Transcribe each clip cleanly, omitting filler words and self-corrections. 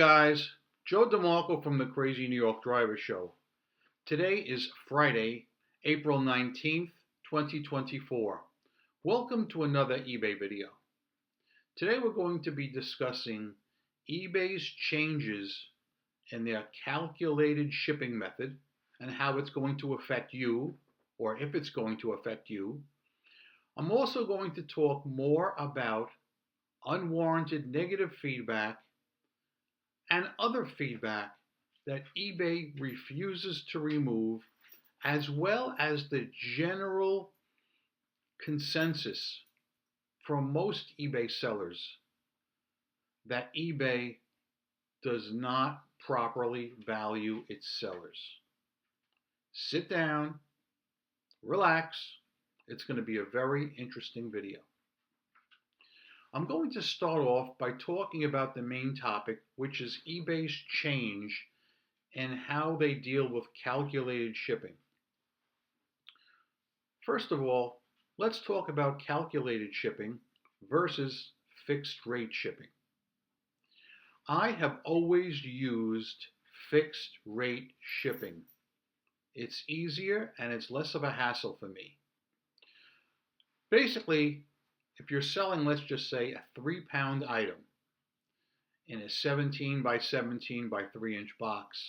guys, Joe DeMarco from the Crazy New York Driver Show. Today is Friday, April 19th, 2024. Welcome to another eBay video. Today we're going to be discussing eBay's changes in their calculated shipping method and how it's going to affect you, or if it's going to affect you. I'm also going to talk more about unwarranted negative feedback and other feedback that eBay refuses to remove, as well as the general consensus from most eBay sellers that eBay does not properly value its sellers. Sit down, relax. It's going to be a very interesting video. I'm going to start off by talking about the main topic, which is eBay's change and how they deal with calculated shipping. First of all, let's talk about calculated shipping versus fixed rate shipping. I have always used fixed rate shipping. It's easier and it's less of a hassle for me. Basically, if you're selling, let's just say, a 3-pound item in a 17 by 17 by 3-inch box,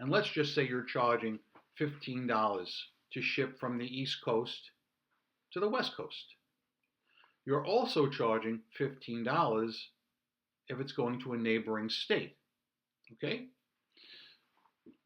and let's just say you're charging $15 to ship from the East Coast to the West Coast. You're also charging $15 if it's going to a neighboring state. Okay?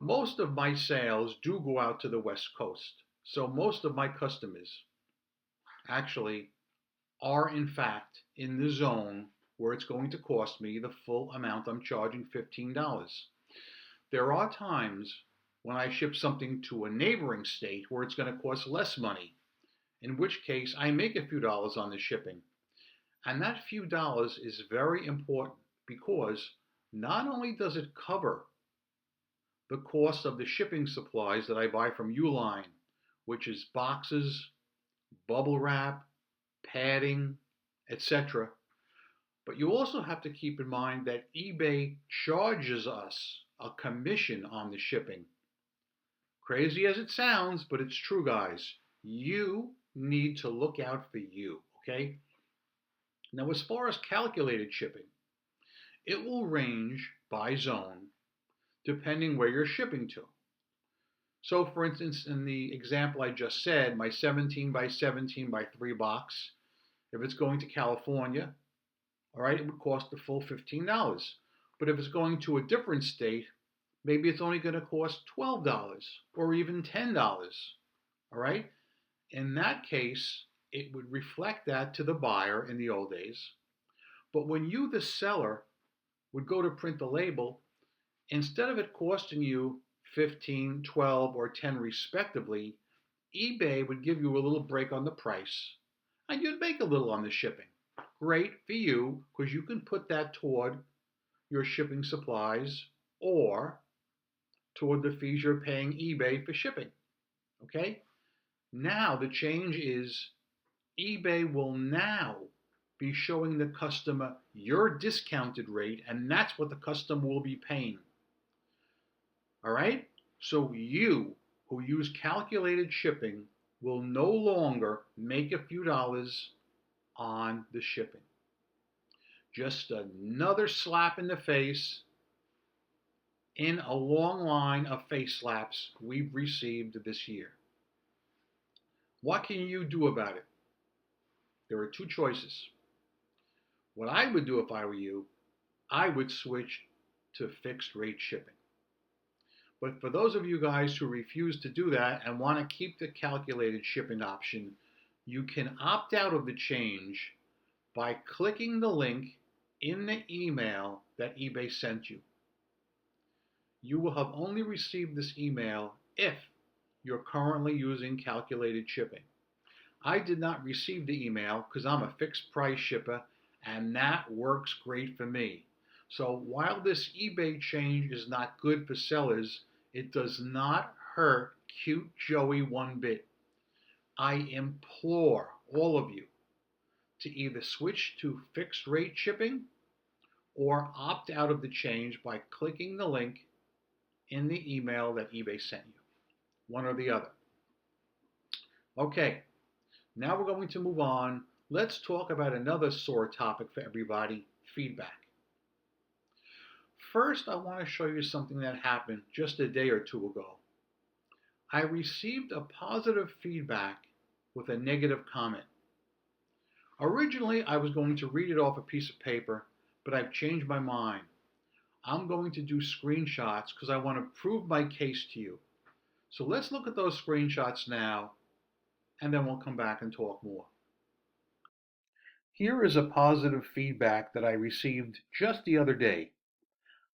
Most of my sales do go out to the West Coast, so most of my customers actually are in fact in the zone where it's going to cost me the full amount I'm charging, $15. There are times when I ship something to a neighboring state where it's going to cost less money, in which case I make a few dollars on the shipping. And that few dollars is very important because not only does it cover the cost of the shipping supplies that I buy from Uline, which is boxes, bubble wrap, padding, etc. But you also have to keep in mind that eBay charges us a commission on the shipping. Crazy as it sounds, but it's true, guys. You need to look out for you, okay? Now, as far as calculated shipping, it will range by zone depending where you're shipping to. So, for instance, in the example I just said, my 17 by 17 by 3 box, if it's going to California, all right, it would cost the full $15. But if it's going to a different state, maybe it's only going to cost $12 or even $10, all right? In that case, it would reflect that to the buyer in the old days. But when you, the seller, would go to print the label, instead of it costing you 15, 12, or 10 respectively, eBay would give you a little break on the price, and you'd make a little on the shipping. Great for you, because you can put that toward your shipping supplies or toward the fees you're paying eBay for shipping. Okay? Now the change is eBay will now be showing the customer your discounted rate, and that's what the customer will be paying. All right? So you who use calculated shipping will no longer make a few dollars on the shipping. Just another slap in the face in a long line of face slaps we've received this year. What can you do about it? There are two choices. What I would do if I were you, I would switch to fixed rate shipping. But for those of you guys who refuse to do that and want to keep the calculated shipping option, you can opt out of the change by clicking the link in the email that eBay sent you. You will have only received this email if you're currently using calculated shipping. I did not receive the email because I'm a fixed price shipper, and that works great for me. So while this eBay change is not good for sellers, it does not hurt cute Joey one bit. I implore all of you to either switch to fixed rate shipping or opt out of the change by clicking the link in the email that eBay sent you. One or the other. Okay, now we're going to move on. Let's talk about another sore topic for everybody, feedback. First, I want to show you something that happened just a day or two ago. I received a positive feedback with a negative comment. Originally, I was going to read it off a piece of paper, but I've changed my mind. I'm going to do screenshots because I want to prove my case to you. So let's look at those screenshots now, and then we'll come back and talk more. Here is a positive feedback that I received just the other day.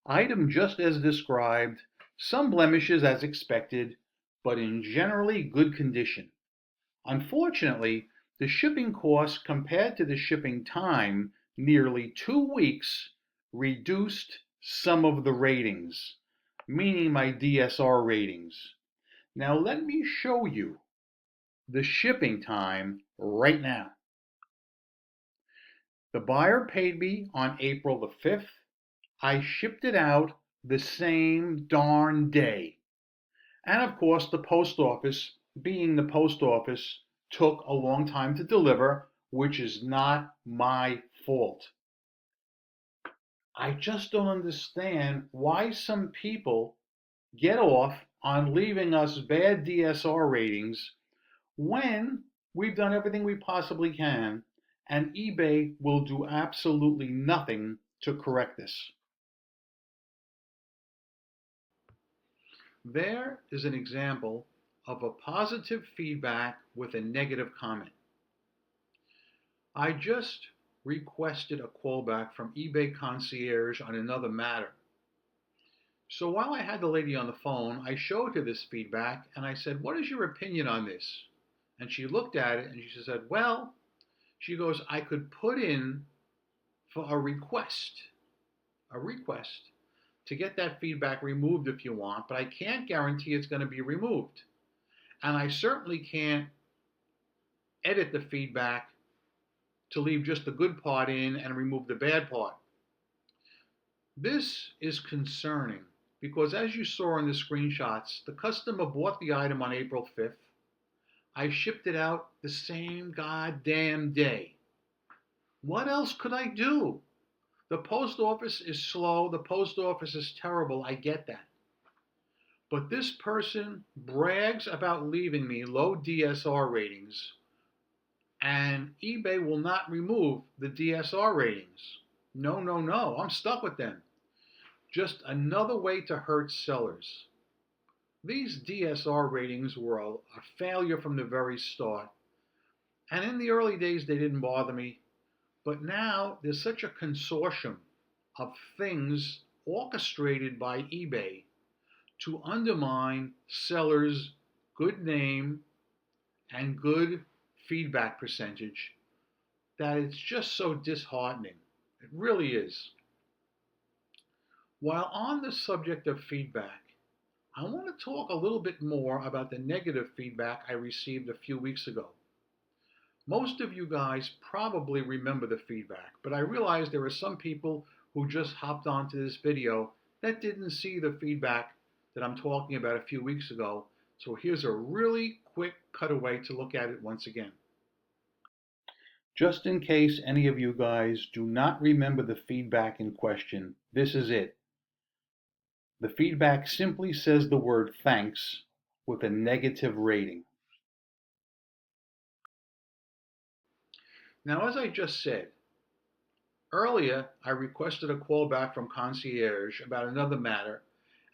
Item just as described, some blemishes as expected, but in generally good condition. Unfortunately, the shipping cost compared to the shipping time, nearly 2 weeks, reduced some of the ratings, meaning my DSR ratings. Now let me show you the shipping time right now. The buyer paid me on April the 5th. I shipped it out the same darn day. And of course, the post office, being the post office, took a long time to deliver, which is not my fault. I just don't understand why some people get off on leaving us bad DSR ratings when we've done everything we possibly can and eBay will do absolutely nothing to correct this. There is an example of a positive feedback with a negative comment. I just requested a callback from eBay concierge on another matter. So while I had the lady on the phone, I showed her this feedback and I said, "What is your opinion on this?" And she looked at it and she said, "Well," she goes, "I could put in for a request to get that feedback removed if you want, but I can't guarantee it's going to be removed. And I certainly can't edit the feedback to leave just the good part in and remove the bad part." This is concerning because, as you saw in the screenshots, the customer bought the item on April 5th. I shipped it out the same goddamn day. What else could I do? The post office is slow. The post office is terrible. I get that. But this person brags about leaving me low DSR ratings, and eBay will not remove the DSR ratings. No, no, no. I'm stuck with them. Just another way to hurt sellers. These DSR ratings were a failure from the very start. And in the early days, they didn't bother me. But now there's such a consortium of things orchestrated by eBay to undermine sellers' good name and good feedback percentage that it's just so disheartening. It really is. While on the subject of feedback, I want to talk a little bit more about the negative feedback I received a few weeks ago. Most of you guys probably remember the feedback, but I realize there are some people who just hopped onto this video that didn't see the feedback that I'm talking about a few weeks ago. So here's a really quick cutaway to look at it once again. Just in case any of you guys do not remember the feedback in question, this is it. The feedback simply says the word thanks with a negative rating. Now, as I just said, earlier I requested a call back from concierge about another matter,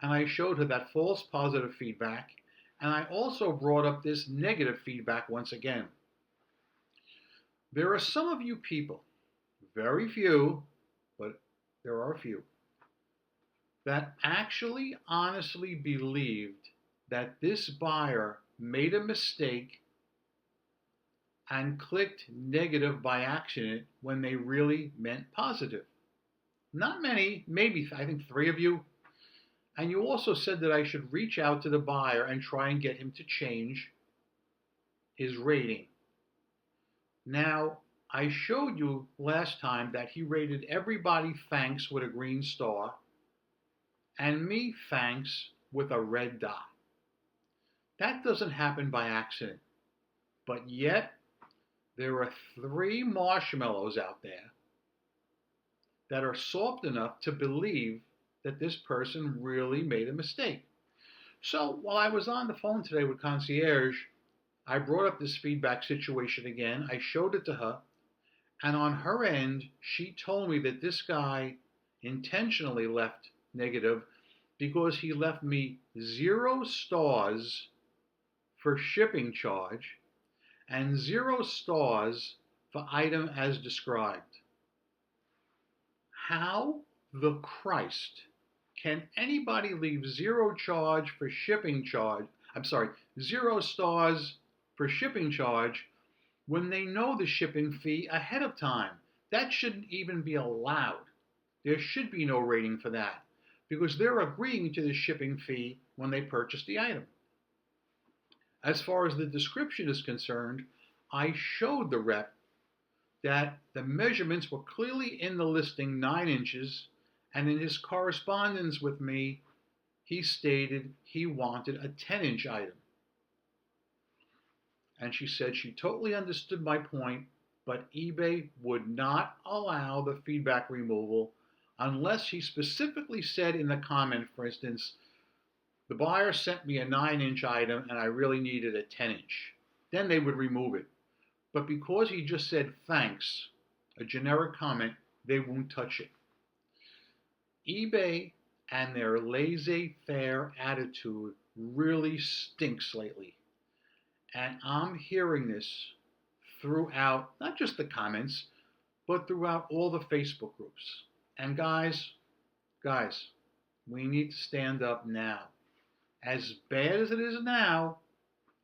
and I showed her that false positive feedback, and I also brought up this negative feedback once again. There are some of you people, very few, but there are a few, that actually honestly believed that this buyer made a mistake and clicked negative by accident when they really meant positive. Not many, maybe I think 3 of you. And you also said that I should reach out to the buyer and try and get him to change his rating. Now, I showed you last time that he rated everybody thanks with a green star and me thanks with a red dot. That doesn't happen by accident. But yet, there are 3 marshmallows out there that are soft enough to believe that this person really made a mistake. So while I was on the phone today with concierge, I brought up this feedback situation again. I showed it to her, and on her end, she told me that this guy intentionally left negative because he left me 0 stars for shipping charge and 0 stars for item as described. How the Christ can anybody leave 0 charge for shipping charge? 0 stars for shipping charge when they know the shipping fee ahead of time? That shouldn't even be allowed. There should be no rating for that because they're agreeing to the shipping fee when they purchase the item. As far as the description is concerned, I showed the rep that the measurements were clearly in the listing 9 inches, and in his correspondence with me, he stated he wanted a 10-inch item. And she said she totally understood my point, but eBay would not allow the feedback removal unless he specifically said in the comment, for instance, the buyer sent me a 9-inch item and I really needed a 10-inch. Then they would remove it. But because he just said thanks, a generic comment, they won't touch it. eBay and their laissez-faire attitude really stinks lately. And I'm hearing this throughout, not just the comments, but throughout all the Facebook groups. And guys, we need to stand up now. As bad as it is now,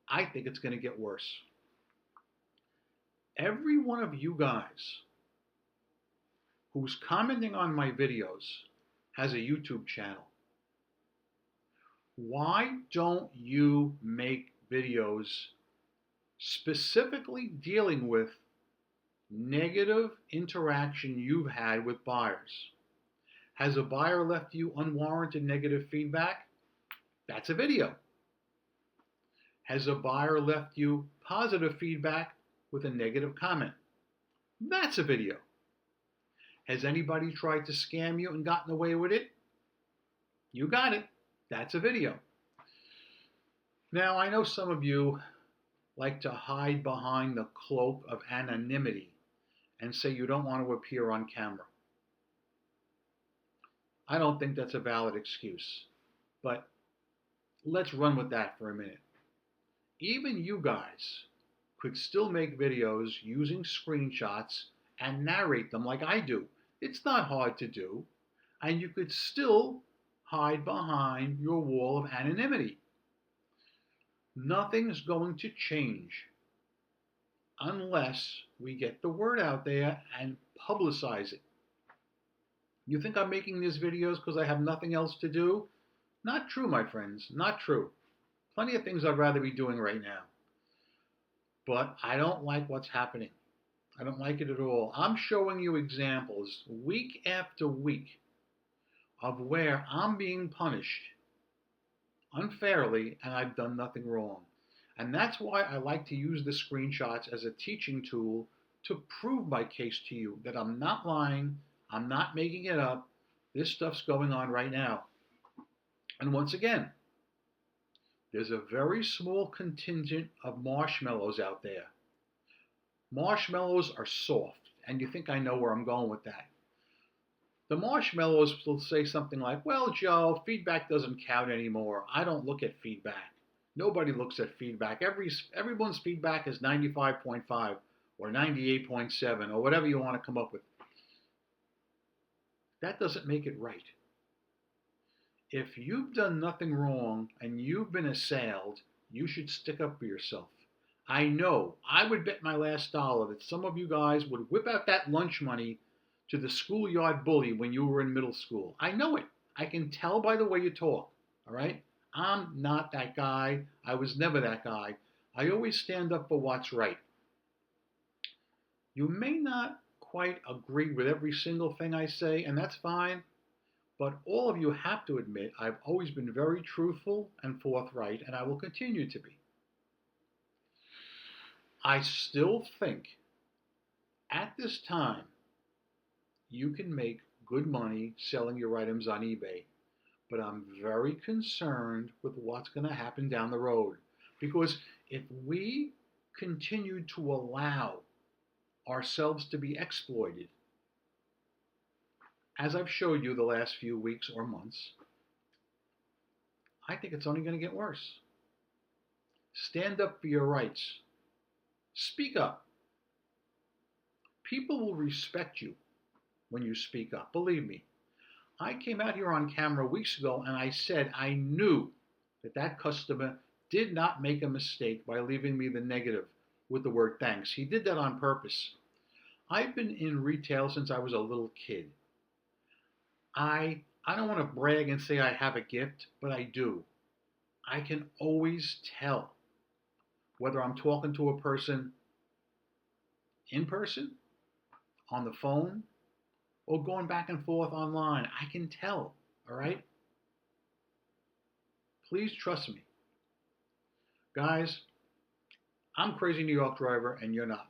I think it's going to get worse. Every one of you guys who's commenting on my videos has a YouTube channel. Why don't you make videos specifically dealing with negative interaction you've had with buyers? Has a buyer left you unwarranted negative feedback? That's a video. Has a buyer left you positive feedback with a negative comment? That's a video. Has anybody tried to scam you and gotten away with it? You got it. That's a video. Now, I know some of you like to hide behind the cloak of anonymity and say you don't want to appear on camera. I don't think that's a valid excuse, but let's run with that for a minute. Even you guys could still make videos using screenshots and narrate them like I do. It's not hard to do, and you could still hide behind your wall of anonymity. Nothing's going to change unless we get the word out there and publicize it. You think I'm making these videos because I have nothing else to do? Not true, my friends, not true. Plenty of things I'd rather be doing right now. But I don't like what's happening. I don't like it at all. I'm showing you examples week after week of where I'm being punished unfairly and I've done nothing wrong. And that's why I like to use the screenshots as a teaching tool to prove my case to you, that I'm not lying, I'm not making it up, this stuff's going on right now. And once again, there's a very small contingent of marshmallows out there. Marshmallows are soft, and you think I know where I'm going with that. The marshmallows will say something like, well, Joe, feedback doesn't count anymore. I don't look at feedback. Nobody looks at feedback. Everyone's feedback is 95.5 or 98.7 or whatever you want to come up with. That doesn't make it right. If you've done nothing wrong and you've been assailed, you should stick up for yourself. I know, I would bet my last dollar that some of you guys would whip out that lunch money to the schoolyard bully when you were in middle school. I know it. I can tell by the way you talk, all right? I'm not that guy. I was never that guy. I always stand up for what's right. You may not quite agree with every single thing I say, and that's fine, but all of you have to admit I've always been very truthful and forthright, and I will continue to be. I still think at this time you can make good money selling your items on eBay, but I'm very concerned with what's going to happen down the road. Because if we continue to allow ourselves to be exploited, as I've showed you the last few weeks or months, I think it's only going to get worse. Stand up for your rights. Speak up. People will respect you when you speak up. Believe me. I came out here on camera weeks ago and I said I knew that that customer did not make a mistake by leaving me the negative with the word thanks. He did that on purpose. I've been in retail since I was a little kid. I don't want to brag and say I have a gift, but I do. I can always tell whether I'm talking to a person in person, on the phone, or going back and forth online. I can tell, all right? Please trust me. Guys, I'm Crazy New York Driver and you're not.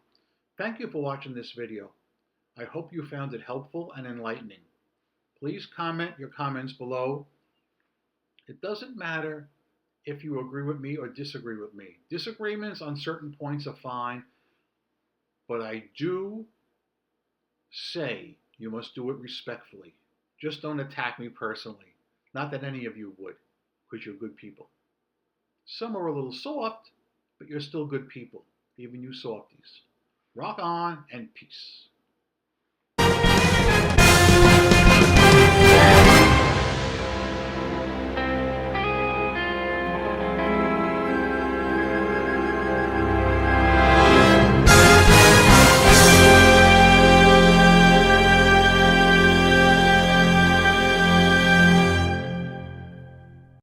Thank you for watching this video. I hope you found it helpful and enlightening. Please comment your comments below. It doesn't matter if you agree with me or disagree with me. Disagreements on certain points are fine, but I do say you must do it respectfully. Just don't attack me personally. Not that any of you would, because you're good people. Some are a little soft, but you're still good people, even you softies. Rock on and peace.